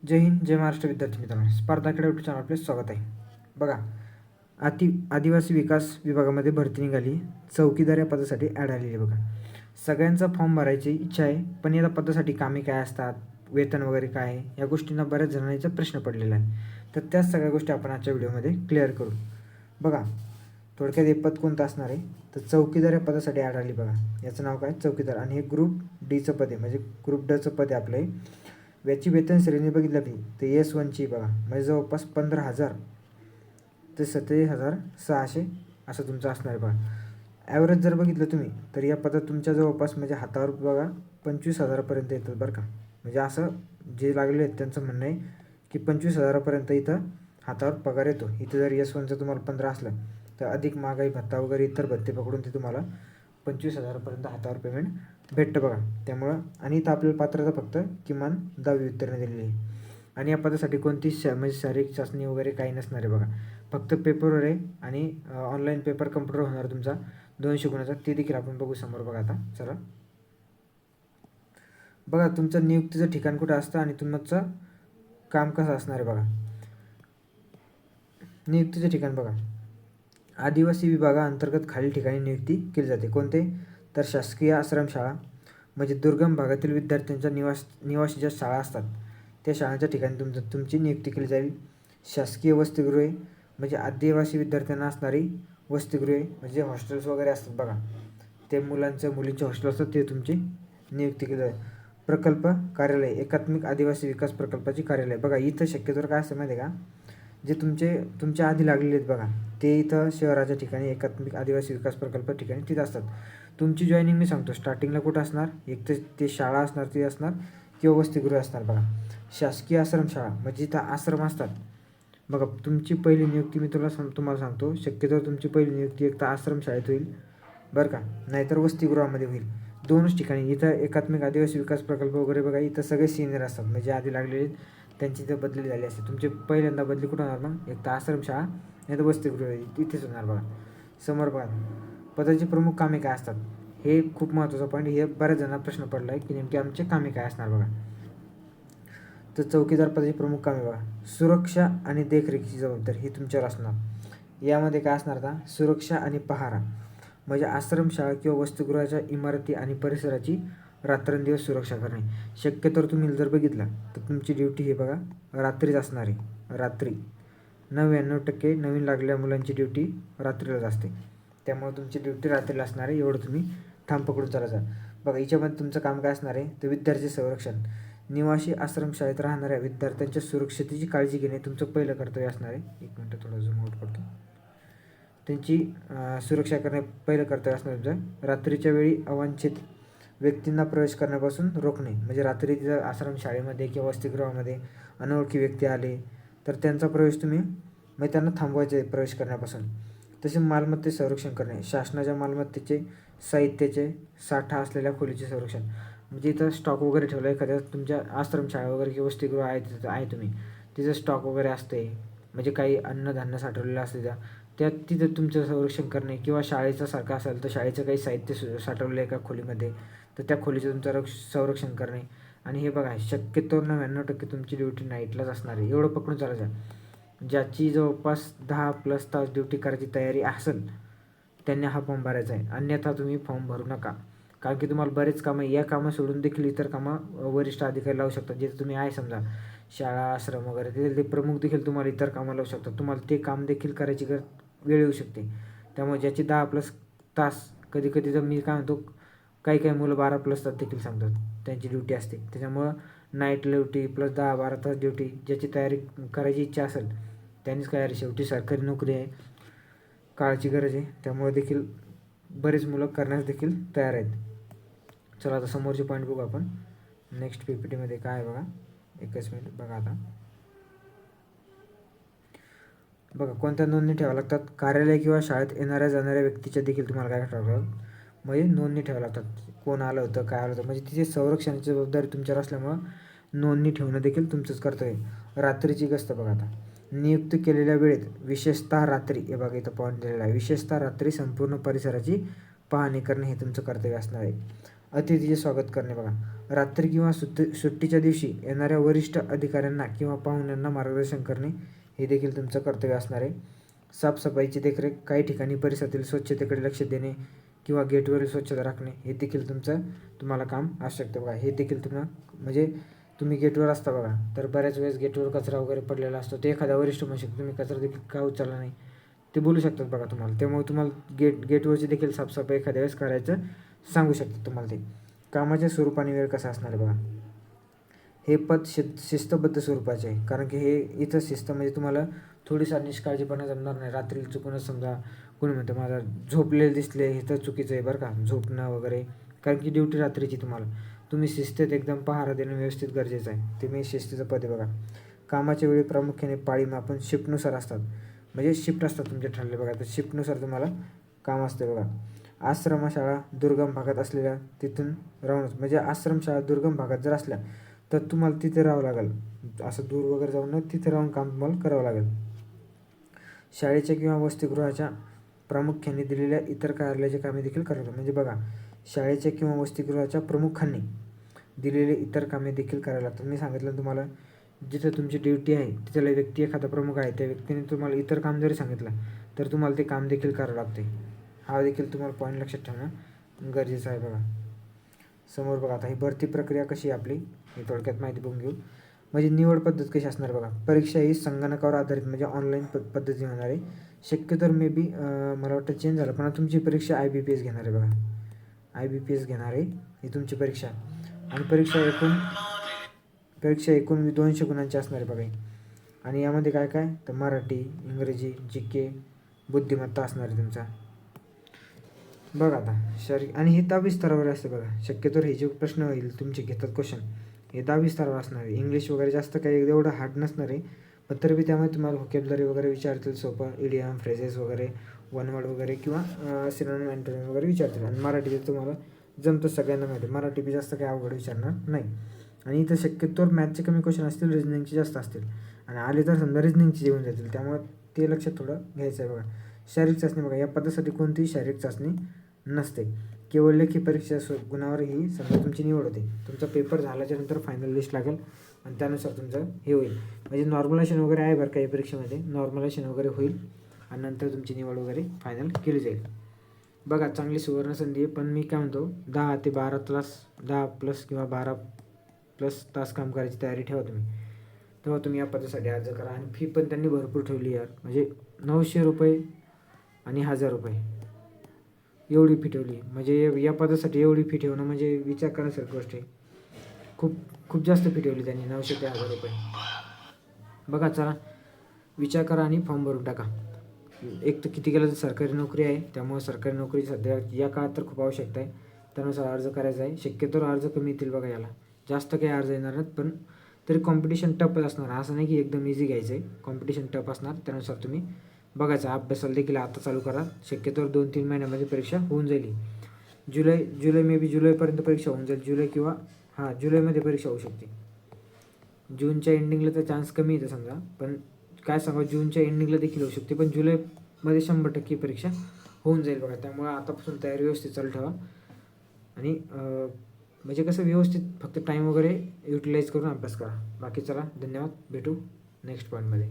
जय हिंद, जय महाराष्ट्र विद्यार्थी मित्रांनो. स्पर्धा यूट्यूब चॅनल आपले स्वागत आहे. बघा, आदिवासी विकास विभागामध्ये भरती निघाली. चौकीदार या पदासाठी ॲड आलेली आहे. बघा, सगळ्यांचा फॉर्म भरायची इच्छा आहे, पण या पदासाठी कामे काय असतात, वेतन वगैरे काय आहे, या गोष्टींना बऱ्याच जणांचा प्रश्न पडलेला आहे. तर त्याच सगळ्या गोष्टी आपण आजच्या व्हिडिओमध्ये क्लिअर करू. बघा, थोडक्यात हे पद कोणतं असणार आहे, तर चौकीदार या पदासाठी ॲड आली. बघा, याचं नाव काय, चौकीदार. आणि हे ग्रुप डीचं पद आहे, म्हणजे ग्रुप डचं पद आहे आपलं हे. याची वेतन श्रेणी बघितली आपली तर S1ची बघा, म्हणजे जवळपास 15,000 ते 27,600 असं तुमचं असणार आहे. बघा, ॲव्हरेज जर बघितलं तुम्ही तर या पदात तुमच्या जवळपास म्हणजे हातावर बघा 25,000पर्यंत येतात बरं का. म्हणजे असं जे लागले आहेत त्यांचं म्हणणं आहे की 25,000पर्यंत इथं हातावर पगार येतो. इथं जर S1चं तुम्हाला 15 असलं तर अधिक महागाई भत्ता वगैरे इतर भत्ते पकडून ते तुम्हाला 25,000पर्यंत हातावर पेमेंट भेटतं. बघा, त्यामुळं आणि इथं आपल्याला पात्रता फक्त किमान 10वी उत्तीर्ण दिलेली आहे. आणि या पदासाठी कोणती म्हणजे शारीरिक चाचणी वगैरे काही नसणार आहे. बघा, फक्त पेपरवर आहे आणि ऑनलाईन पेपर कम्प्युटर होणार तुमचा 200 गुणाचा, ते देखील आपण बघू समोर. बघा आता चला, बघा तुमचं नियुक्तीचं ठिकाण कुठं असतं आणि तुमचं काम कसं असणार आहे. बघा, नियुक्तीचं ठिकाण बघा, आदिवासी विभागाअंतर्गत खालील ठिकाणी नियुक्ती केली जाते. कोणते, तर शासकीय आश्रमशाळा, म्हणजे दुर्गम भागातील विद्यार्थ्यांच्या निवासी ज्या शाळा असतात त्या शाळांच्या ठिकाणी तुमची नियुक्ती केली जाईल. शासकीय वसतिगृहे, म्हणजे आदिवासी विद्यार्थ्यांना असणारी वसतिगृहे, म्हणजे हॉस्टेल्स वगैरे असतात बघा, ते मुलींचे हॉस्टेल असतात, ते तुमची नियुक्ती केली जाईल. प्रकल्प कार्यालय, एकात्मिक आदिवासी विकास प्रकल्पाची कार्यालय. बघा, इथं शक्यतोवर काय असतं माहिती आहे का, जे तुमच्या आधी लागलेले आहेत बघा, ते इथं शहराच्या ठिकाणी एकात्मिक आदिवासी विकास प्रकल्प ठिकाणी तिथं असतात. तुमची जॉईनिंग मी सांगतो, स्टार्टिंगला कुठं असणार, एक तर ते शाळा असणार, ती असणार किंवा वसतिगृह असणार. बघा, शासकीय आश्रमशाळा, म्हणजे इथं आश्रम असतात. बघा, तुमची पहिली नियुक्ती मी तुम्हाला सांगतो, शक्यतो तुमची पहिली नियुक्ती एक तर आश्रमशाळेत होईल बरं का, नाहीतर वसतिगृहामध्ये होईल. दोनच ठिकाणी. इथं एकात्मिक आदिवासी विकास प्रकल्प वगैरे बघा, इथं सगळे सिनियर असतात, म्हणजे आधी लागलेले त्यांची इथं बदली झाली असते. तुमची पहिल्यांदा बदली कुठं होणार मग, एक तर आश्रमशाळा नाही तर वसतिगृह, इथेच होणार. बघा समोर बघा, पदाची प्रमुख कामे काय असतात, हे खूप महत्त्वाचं पॉईंट. हे बऱ्याच जणांना प्रश्न पडला आहे की नेमके आमचे कामे काय असणार. बघा, तर चौकीदार पदाची प्रमुख कामे बघा, सुरक्षा आणि देखरेखीची जबाबदारी ही तुमच्यावर असणार. यामध्ये काय असणार आता, सुरक्षा आणि पहारा, म्हणजे आश्रमशाळा किंवा वसतिगृहाच्या इमारती आणि परिसराची रात्रंदिवस सुरक्षा करणे. शक्यतोवर तुम्ही जर बघितलं तर तुमची ड्युटी हे बघा रात्रीच असणार आहे. रात्री 99% नवीन लागलेल्या मुलांची ड्युटी रात्रीलाच असते, त्यामुळे तुमची ड्युटी रात्रीला असणार आहे. एवढं तुम्ही ठाम पकडून चालायचं. बघा, याच्यामध्ये तुमचं काम काय असणार आहे, तर विद्यार्थी संरक्षण, निवासी आश्रमशाळेत राहणाऱ्या विद्यार्थ्यांच्या सुरक्षतेची काळजी घेणे तुमचं पहिलं कर्तव्य असणार आहे. एक मिनटं थोडं झूम आउट करतो. त्यांची सुरक्षा करणे पहिलं कर्तव्य असणार तुमचं. रात्रीच्या वेळी अवांछित व्यक्तींना प्रवेश करण्यापासून रोखणे, म्हणजे रात्री जर आश्रमशाळेमध्ये किंवा वसतिगृहामध्ये अनोळखी व्यक्ती आले तर त्यांचा प्रवेश तुम्ही म्हणजे त्यांना थांबवायचे प्रवेश करण्यापासून. तसे मालमत्ते संरक्षण करणे, शासनाच्या मालमत्तेचे साहित्याचे साठा असलेल्या खोलीचे संरक्षण, म्हणजे इथं स्टॉक वगैरे ठेवलं आहे एखाद्या तुमच्या आश्रमशाळा वगैरे किंवा वसतिगृह आहे तिथं आहे तुम्ही, तिथं स्टॉक वगैरे असते, म्हणजे काही अन्नधान्य साठवलेलं असते त्यात तिथं तुमचं संरक्षण करणे. किंवा शाळेचा सारखं असेल तर शाळेचं काही साहित्य साठवलं आहे एका खोलीमध्ये, तर त्या खोलीचं तुमचं संरक्षण करणे. आणि हे बघा, शक्यतो 99% तुमची ड्युटी नाईटलाच असणार आहे. एवढं पकडून चालायचं. ज्याची जवळपास 10+ तास ड्युटी करायची तयारी असेल त्यांनी हा फॉर्म भरायचा आहे, अन्यथा तुम्ही फॉर्म भरू नका. कारण की तुम्हाला बरेच कामं, या कामं सोडून देखील इतर कामं वरिष्ठ अधिकारी लावू शकतात. जिथे तुम्ही आहे समजा शाळा आश्रम वगैरे, तिथे ते प्रमुख देखील तुम्हाला इतर कामं लावू शकतात. तुम्हाला ते काम देखील करायची वेळ येऊ शकते. त्यामुळे ज्याची 10+ तास, कधी कधी तर मी काय म्हणतो काही मुलं 12+ तास देखील सांगतात त्यांची ड्युटी असते. त्याच्यामुळं नाईट ड्युटी प्लस 10-12 तास ड्युटी, ज्याची तयारी करायची इच्छा असेल त्यांनीच करायची. शेवटी सरकारी नोकरी आहे, काळाची गरज आहे, त्यामुळे देखील बरेच मुलं करण्यास देखील तयार आहेत. चला आता समोरचे पॉईंट बघू आपण. नेक्स्ट PPTमध्ये काय आहे बघा, एकच मिनिट. बघा आता, बघा कोणत्या नोंदणी ठेवाव्या लागतात, कार्यालय किंवा शाळेत येणाऱ्या जाणाऱ्या व्यक्तीच्या देखील तुम्हाला काय ठेवावं लागतात, म्हणजे नोंदणी ठेवावं लागतात. कोण आलं होतं, काय आलं होतं, म्हणजे तिचे संरक्षणाची जबाबदारी तुमच्यावर असल्यामुळं नोंदणी ठेवणं देखील तुमचंच कर्तव्य आहे. रात्रीची गस्त बघा आता, नियुक्त केलेल्या वेळेत विशेषतः रात्री, हे बघा इथं पॉईंट दिलेला आहे, विशेषतः रात्री संपूर्ण परिसराची पाहणी करणे हे तुमचं कर्तव्य असणार आहे. अतिथीचे स्वागत करणे बघा. रात्री किंवा सुट्टीच्या दिवशी येणाऱ्या वरिष्ठ अधिकाऱ्यांना किंवा पाहुण्यांना मार्गदर्शन करणे हे देखील तुमचं कर्तव्य असणार आहे. साफसफाईची देखरेख, काही ठिकाणी परिसरातील स्वच्छतेकडे लक्ष देणे किंवा गेटवरील स्वच्छता राखणे हे देखील तुम्हाला काम असू शकतं बघा. हे देखील म्हणजे तुम्ही गेटवर असता बघा, तर बऱ्याच वेळेस गेटवर कचरा वगैरे पडलेला असतो. ते एखादा वरिष्ठ म्हणू शकतो तुम्ही कचरा देखील का उचलला नाही, ते बोलू शकतात बघा तुम्हाला. त्यामुळे तुम्हाला गेटवरची देखील साफसफाई एखाद्या वेळेस करायचं सांगू शकतात तुम्हाला ते. कामाच्या स्वरूपाने वेळ कसा असणार आहे बघा. हे पद शिस्तबद्ध स्वरूपाचे आहे, कारण की हे इथं शिस्त म्हणजे तुम्हाला थोडीसा निष्काळजीपणा जमणार नाही. रात्री चुकूनच समजा कोणी म्हणतं मला झोपलेले दिसले, हे तर चुकीचं आहे बरं का, झोपणं वगैरे, कारण की ड्युटी रात्रीची. तुम्ही शिस्तीत एकदम पहारा देणं व्यवस्थित गरजेचं आहे. ते मी शिस्तीचं पद आहे बघा. कामाच्या वेळी प्रामुख्याने पाळी मापून शिफ्टनुसार असतात, म्हणजे शिफ्ट असतात तुमचे ठरले बघा, तर शिफ्टनुसार तुम्हाला काम असते बघा. आश्रमशाळा दुर्गम भागात असलेल्या तिथून राहूनच, म्हणजे आश्रमशाळा दुर्गम भागात जर असल्या तर तुम्हाला तिथे राहावं लागेल. असं दूर वगैरे जाऊन तिथे राहून काम तुम्हाला करावं लागेल. शाळेच्या किंवा वसतिगृहाच्या प्रामुख्याने दिलेल्या इतर कार्यालयाची कामे देखील करावी. म्हणजे बघा, शाळेच्या किंवा वसतिगृहाच्या प्रमुखांनी दिलेले इतर कामे देखील करावी लागतात. मी सांगितलं तुम्हाला, जिथे तुमची ड्युटी आहे तिथला व्यक्ती एखादा प्रमुख आहे, त्या व्यक्तीने तुम्हाला इतर काम जरी सांगितलं तर तुम्हाला ते काम देखील करावं लागते. हा देखील तुम्हाला पॉईंट लक्षात ठेवणं गरजेचं आहे बघा. समोर बघा, आता ही भरती प्रक्रिया कशी आहे आपली हे थोडक्यात माहिती बघून घेऊ. म्हणजे निवड पद्धत कशी असणार बघा. परीक्षा ही संगणकावर आधारित म्हणजे ऑनलाईन पद्धतीने होणार आहे. शक्यतो मे बी मला वाटतं चेंज झालं, पण तुमची परीक्षा IBPS घेणार आहे बघा. IBPS घेणार आहे ही तुमची परीक्षा. आणि परीक्षा एकूण 200 गुणांची असणार आहे बघा. आणि यामध्ये काय काय तर मराठी, इंग्रजी, GK, बुद्धिमत्ता असणार आहे तुमचा बघा. आता शारीरिक, आणि हे 10वी स्तरावर असते बघा. शक्यतो हे जे प्रश्न होईल तुमचे घेतात क्वेश्चन हे 10वी स्तरावर असणार आहे. इंग्लिश वगैरे जास्त काही एवढं हार्ड नसणार आहे, पण तरी बी त्यामुळे तुम्हाला व्होकॅब्युलरी वगैरे विचारतील सोपं, इडियम, फ्रेजेस वगैरे, वन वर्ड वगैरे किंवा सिनोनिम अँटोनिम वगैरे विचारतील. आणि मराठी तुम्हाला जमतं, सगळ्यांना माहिती आहे मराठी बी जास्त काही अवघड विचारणार नाही. आणि इथं शक्यतोवर मॅथचे कमी क्वेश्चन असतील, रिजनिंगचे जास्त असतील, आणि आले तर समजा रिजनिंगचे जेवून जातील, त्यामुळे ते लक्षात थोडं घ्यायचं आहे बघा. शारीरिक चाचणी बघा, या पदासाठी कोणतीही शारीरिक चाचणी नसते, केवळ लेखी परीक्षा गुणावर ही समजा तुमची निवड होते. तुमचा पेपर झाल्याच्यानंतर फायनल लिस्ट लागेल आणि त्यानुसार तुमचं हे होईल. म्हणजे नॉर्मलायझेशन वगैरे आहे बरं का या परीक्षेमध्ये, नॉर्मलायझेशन वगैरे होईल आणि नंतर तुमची निवड वगैरे फायनल केली जाईल बघा. चांगली सुवर्ण संधी आहे, पण मी काय म्हणतो 10 ते 12 तास, 10+ किंवा 12+ तास काम करायची तयारी ठेवा तुम्ही, तेव्हा तुम्ही या पदासाठी अर्ज करा. आणि फी पण त्यांनी भरपूर ठेवली यार, म्हणजे 900 रुपये आणि 1000 रुपये एवढी फी ठेवली. म्हणजे या पदासाठी एवढी फी ठेवणं म्हणजे विचार करण्यासारखी गोष्ट आहे. खूप जास्त फी ठेवली त्यांनी, 900 ते 1000 रुपये बघा. चला विचार करा आणि फॉर्म भरून टाका. एक तर किती केलं तर सरकारी नोकरी आहे, त्यामुळे सरकारी नोकरी सध्या या काळात तर खूप आवश्यकता आहे, त्यानुसार अर्ज करायचा आहे. शक्यतो अर्ज कमी येतील बघा, याला जास्त काही अर्ज येणार नाहीत, पण तरी कॉम्पिटिशन टफच असणार. असं नाही की एकदम इझी घ्यायचं आहे, कॉम्पिटिशन टफ असणार. त्यानुसार तुम्ही बघायचं. अभ्यासाला देखील आता चालू करा. शक्यतो 2-3 महिन्यामध्ये परीक्षा होऊन जाईल. जुलै मे बी जुलैपर्यंत परीक्षा होऊन जाईल. जुलैमध्ये परीक्षा होऊ शकते. जूनच्या एंडिंगला तर चान्स कमी येतं समजा, पण काय सांगा, जूनच्या एंडिंगला देखील होऊ शकते, पण जुलैमध्ये 100% परीक्षा होऊन जाईल बघा. त्यामुळे आतापासून तयारी व्यवस्थित चालू ठेवा. आणि म्हणजे कसं व्यवस्थित फक्त टाईम वगैरे युटिलाइज करून अभ्यास करा. बाकी चला, धन्यवाद, भेटू नेक्स्ट पॉईंटमध्ये.